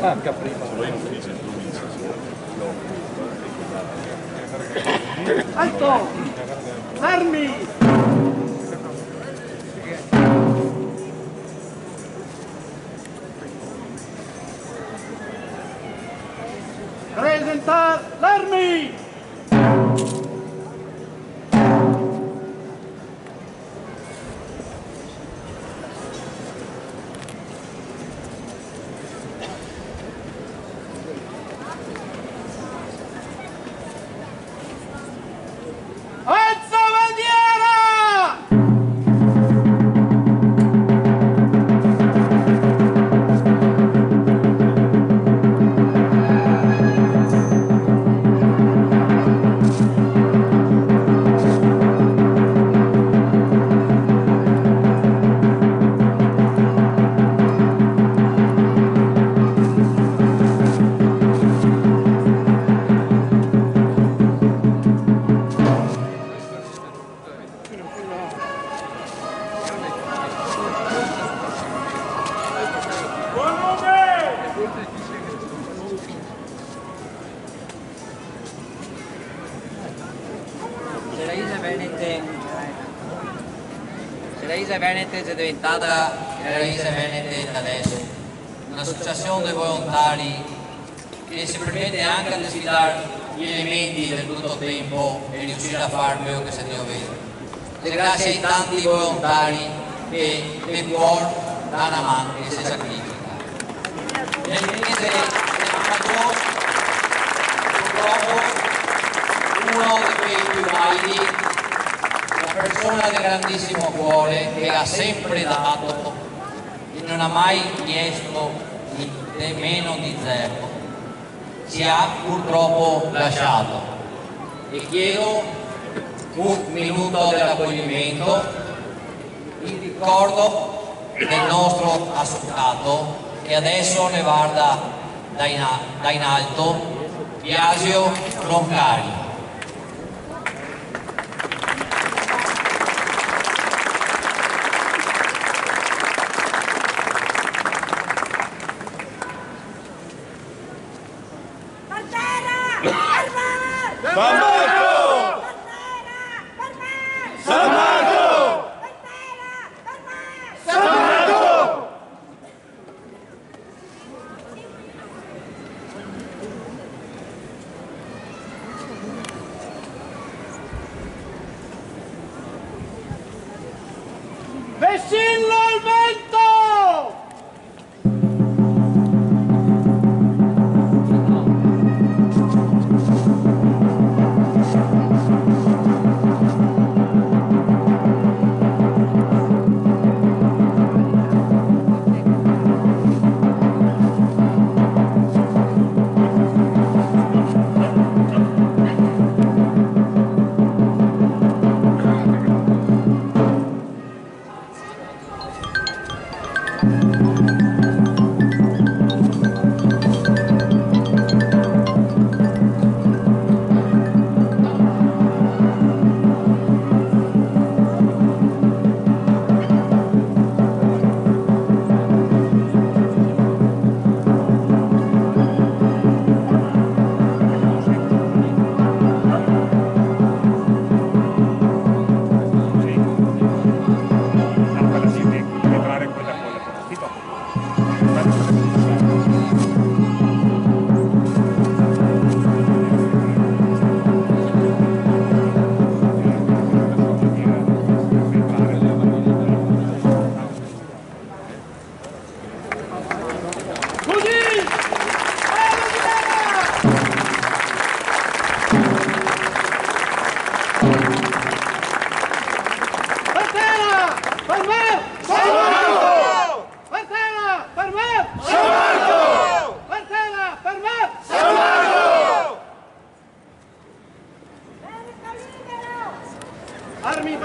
Manca prima. Alto! Armi! Presentar l'armi! Alza bandiera! Se la Isla Venete è diventata la Isla Venete adesso, un'associazione di volontari che si permette anche di sfidare gli elementi del brutto tempo e riuscire a fare quello che si deve vedere. Grazie ai tanti volontari che di cuore danno a mano e si sacrificano. Nel mese di maggio, purtroppo, uno di quei più validi, una persona di grandissimo cuore che ha sempre dato e non ha mai chiesto nemmeno di zero, ci ha purtroppo lasciato. E chiedo un minuto dell'accoglimento in ricordo del nostro associato che adesso ne guarda da in alto, Biasio Roncari. San Marco! San Marco! San Marco! Vessillo al vento! Armi